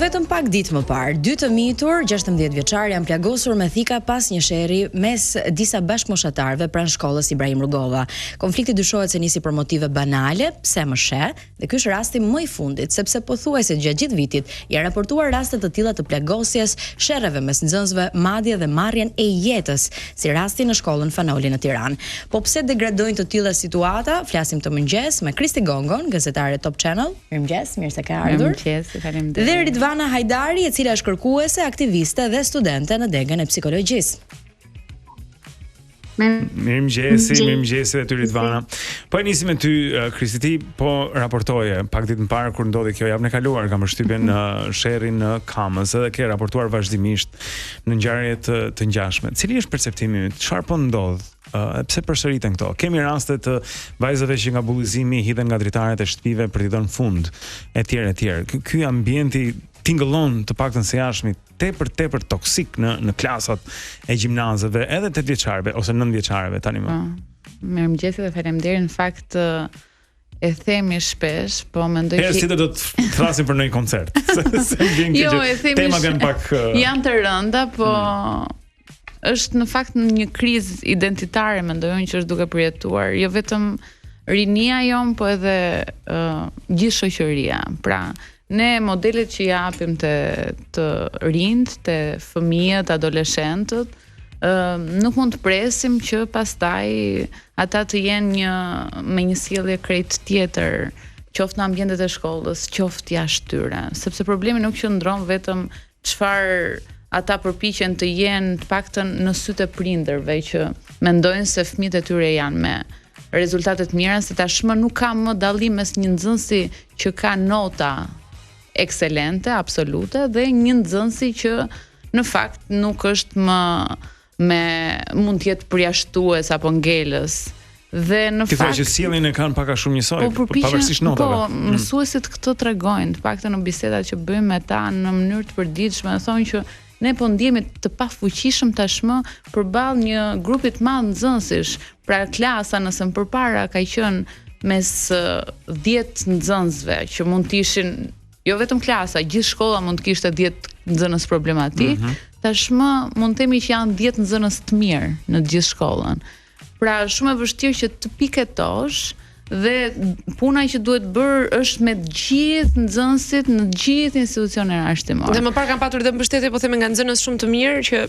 vetëm pak ditë më parë, dy të mitur, 16 vjeçar janë plagosur me thika pas një sherrri mes disa bashkëmoshatarëve pranë shkollës Ibrahim Rugova. Konflikti dyshohet se nisi për motive banale, pse më she, dhe ky është rasti më i fundit, sepse pothuajse gjatë gjithë vitit janë raportuar raste të tilla të plagosjes, sherrreve mes nxënësve, madje dhe marrjen e jetës, si rasti në shkollën Fanoli në Tiranë. Po pse degradojnë të tilla situata? Flasim të mëngjes me Kristi Gongon, gazetare Top Channel. Mirëmëngjes, mirë se ke ardhur. Mirëmëngjes, faleminderit. Dhe Ridvana Hajdari, e cila është kërkuese, aktiviste dhe studente në degën e psikologjisë. Mirëmëngjes dhe ty Ridvana. Po e nisim me ty, Kristi, ti po raportoje pak ditë më parë kur ndodhi kjo javën e kaluar, kam përshtypjen në sherrin në Kamës, edhe ke raportuar vazhdimisht në ngjarje të ngjashme. Cili është perceptimi yt? Çfarë po ndodh? Pse përsëriten këto? Kemi raste të vajzave që nga bullizimi hidhen nga dritaret e shtëpive për t'i dhënë fund, etj. Ky ambienti tingëllon të paktën së jashtmi tepër toksik në klasat e gjimnazeve, edhe 8 vjeçarëve ose 9 vjeçarëve tani më. Mirëmëngjes dhe faleminderit. Në fakt e themi shpesh, po mendoj që si do të flasim për një koncert. Jo, e themi tema kanë pak janë të rënda, po është në fakt një krizë identitare, mendoj unë, që është duke përjetuar jo vetëm rinia jon, po edhe gjithë shoqëria. Pra, ne modelet që japim të rinjt, të fëmijët, adoleshentët, nuk mund të presim që pastaj ata të jenë me një sjellje krejt tjetër, qoftë në ambientet e shkollës, qoftë jashtë tyre, sepse problemi nuk qëndron vetëm çfarë ata përpiqen të jenë të paktën në sytë e prindërve që mendojnë se fëmijët e tyre janë me rezultate të mira, se tashmë nuk ka më dallim mes një nxënësi që ka nota ekselente, absolute, dhe një nxënësi që në fakt nuk është më mund të jetë përjashtues apo ngelës. Dhe në fakt që sjelljen e kanë pak a shumë njësoj, pavarësisht notave. Po, mësuesit këtë tregojnë, të paktën në bisedat që bëjmë me ta në mënyrë të përditshme, thonë që ne po ndjehemi të pafuqishëm tashmë përballë një grupi të madh nxënësish. Pra klasa nëse më përpara ka qenë mes 10 nxënësve që mund të ishin, jo vetëm klasa, gjithë shkolla mund të kishte 10 nxënës problematik, tashmë mund të themi që janë 10 nxënës të mirë në gjithë shkollën. Pra shumë e vështirë që të piketosh, dhe puna që duhet bërë është me gjithë nxënësit në gjithë institucionet arsimore. Dhe më parë kanë patur dhe mbështetje, po theme, nga nxënës shumë të mirë që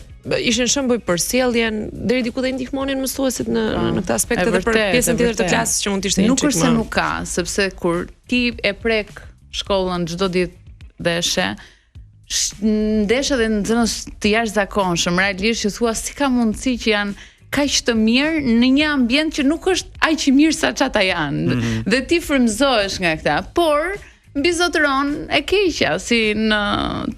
ishin shembuj për sjelljen, deri diku dhe ndihmonin mësuesit në këtë aspekt edhe për pjesën tjetër të klasës që mund të ishte një çik më. Nuk është se nuk ka, sepse kur ti e prek shkollën çdo ditë dhe ndeshë dhe nxënës të jashtëzakonshëm, realisht që thua si ka mundësi që janë kaq të mirë në një ambient që nuk është aq i mirë sa çata janë. Dhe ti frymëzohesh nga këta, por mbizotëron e keqja si në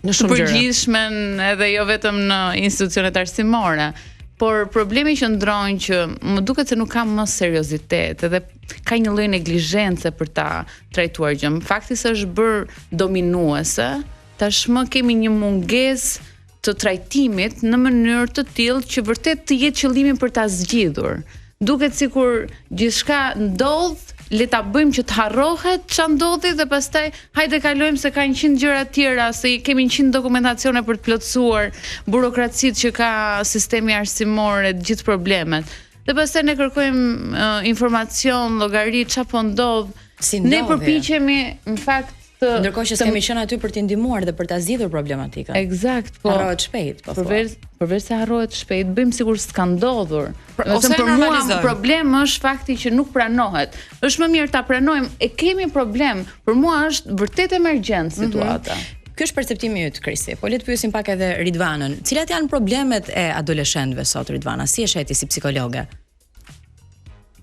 përgjithshmen edhe jo vetëm në institucionet arsimore. Por problemi që ndron që më duket se nuk ka më seriozitet edhe ka një lloj neglizhence për ta trajtuar gjën. Fakti se është bërë dominuese, tashmë kemi një mungesë të trajtimit në mënyrë të tillë që vërtet të jetë qëllimi për ta zgjidhur. Duket sikur gjithçka ndodh, le ta bëjmë që të harrohet ç'a ndodhi dhe pastaj hajde kalojmë se ka 100 gjëra tjera, se kemi 100 dokumentacione për të plotësuar, burokracitë që ka sistemi arsimor e gjithë problemet. Dhe pastaj ne kërkojmë informacion, llogari, ç'a po ndodh. Ne përpiqemi në fakt ndërkohë që kemi qenë aty për t'i ndihmuar dhe për ta zgjidhur problematikën. Eksakt, po. Harrohet shpejt, po. Përveç se harrohet shpejt, bëjmë sikur s'ka ndodhur. Ose për mua problem është fakti që nuk pranohet. Është më mirë ta pranojmë, e kemi problem. Për mua është vërtet emergjent situata. Ky është perceptimi yt, Kristi. Po le të pyesim pak edhe Ridvanën. Cilat janë problemet e adoleshentëve sot, Ridvana? Si e sheti si psikologe?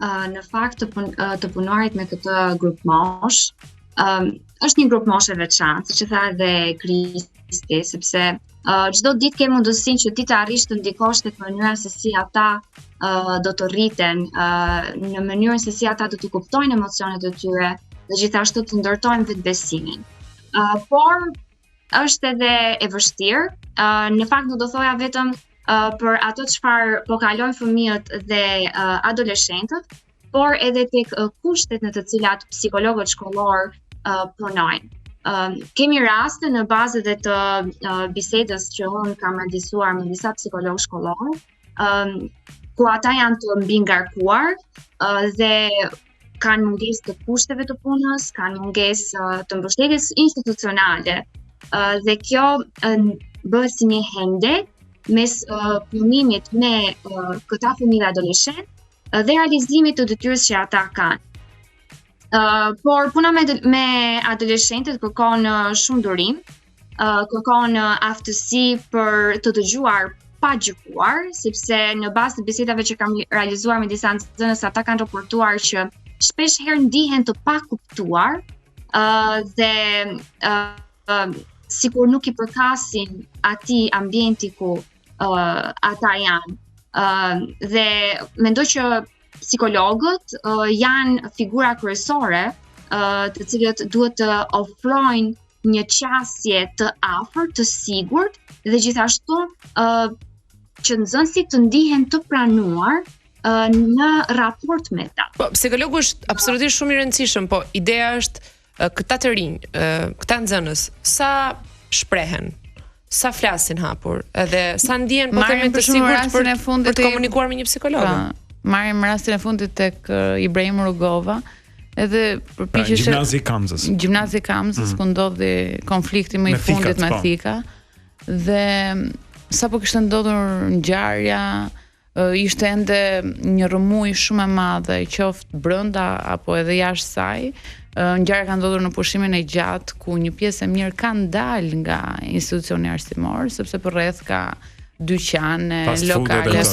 Në fakt të punuarit me këtë grup mosh, është një grup moshe veçantë, siç e tha edhe Kristi, sepse çdo ditë ke mundësinë që ti të arrish të ndikosh tek mënyra se si ata do të rriten, në mënyrën se si ata do të kuptojnë emocionet e tyre dhe gjithashtu të ndërtojnë vetbesimin. Por është edhe e vështirë. Në fakt nuk do thoja vetëm për ato çfarë po kalojnë fëmijët dhe adoleshentët, por edhe tek kushtet në të cilat psikologët shkollor punojnë. Kemi raste në bazë dhe të bisedës që unë kam realizuar me disa psikologë shkollor, ku ata janë të mbi ngarkuar dhe kanë mungesë të kushteve të punës, kanë mungesë të mbështetjes institucionale dhe kjo bëhet si një hendek mes punimit me këta fëmijë adoleshent dhe realizimit të detyrës që ata kanë. Por puna me adoleshentët kërkon shumë durim, kërkon aftësi për të dëgjuar pa gjykuar, sepse në bazë të bisedave që kam realizuar me disa nxënës, ata kanë raportuar që shpesh herë ndihen të pakuptuar dhe sikur nuk i përkasin atij ambienti ku ata janë. Dhe mendoj që psikologët janë figura kryesore të cilët duhet të ofrojnë një qasje të afërt, të sigurt dhe gjithashtu që nxënësit të ndihen të pranuar në raport me ta. Po, psikologu është absolutisht shumë i rëndësishëm, po ideja është këta të rinj, këta nxënës, sa shprehen, sa flasin hapur, edhe sa ndihen po themi të sigurt për të komunikuar me një psikolog. Marrim rastin e fundit tek Ibrahim Rugova, edhe përpiqesh Gjimnazi Kamzës, ku ndodhi konflikti më i fundit me Thika, dhe sapo kishte ndodhur ngjarja, ishte ende një rrëmuj shumë e madhe, qoftë brenda apo edhe jashtë saj. Ngjarja ka ndodhur në pushimin e gjatë, ku një pjesë e mirë ka dalë nga institucioni arsimor, sepse përreth ka dyqane, lokale,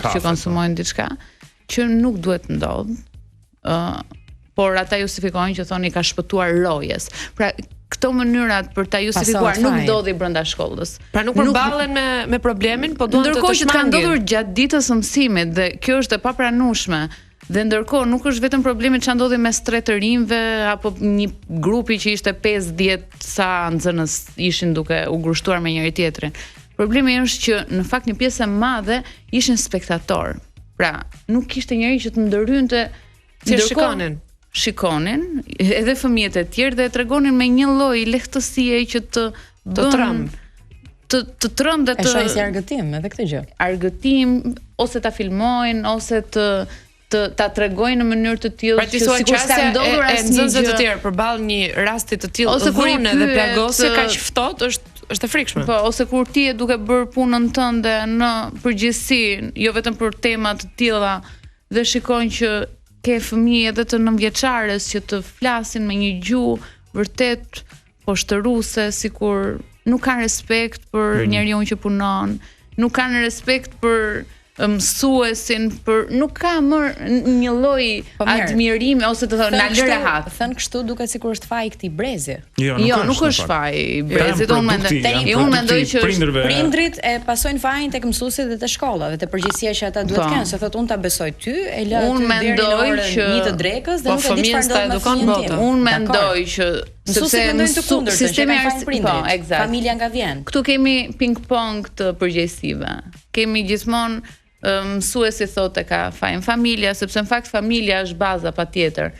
që konsumojnë diçka, që nuk duhet të ndodh. Por ata justifikojnë që thonë i ka shpëtuar rojes. Pra, këto mënyrat për ta justifikuar nuk ndodhi brenda shkollës. Pra nuk përballen me problemin, po duan të ndërkohë që ka ndodhur gjatë ditës së mësimit dhe kjo është e papranueshme. Dhe ndërkohë nuk është vetëm problemi ç'a ndodhi mes tre të rinjve apo një grupi që ishte 5-10 sa nxënës ishin duke u grushtuar me njëri tjetrin. Problemi është që në fakt një pjesë e madhe ishin spektator. Pra, nuk kishte njëri që të ndërhynte, shikonin, edhe fëmijët e tjerë dhe tregonin me një lloj lehtësie që të trëm dhe të e shohin si argëtim edhe këtë gjë. Argëtim ose ta filmojnë ose ta tregojnë në mënyrë të tillë që sikur s'ka ndodhur asnjë gjë të tjerë përballë një rasti të tillë ose dhunë dhe plagosje kaq ftohtë është e frikshme. Po, ose kur ti je duke bërë punën tënde në përgjithësi, jo vetëm për tema të tilla, dhe shikojnë që ke fëmijë edhe të 9-vjeçares që të flasin me një gjuhë vërtet poshtëruese, sikur nuk kanë respekt për njeriu që punon, nuk kanë respekt për mësuesin, nuk ka më një lloj admirimi ose të thonë na lë rehat. Thën kështu duket sikur është faji i këtij brezi. Jo, nuk është faji i brezit. Unë mendoj që prindrit e pasojnë fajin tek mësuesit dhe te shkolla dhe te përgjegjësia që ata duhet kenë, se thotë unë ta besoj ty, e lë aty deri në orën 1 të drekës dhe nuk e di çfarë do të ndodhë. Unë mendoj që sepse sistemi familja nga vjen. Ktu kemi ping-pong të përgjegjësive. Kemi gjithmonë mësuesi thotë ka fajin familja, sepse në fakt familja është baza patjetër.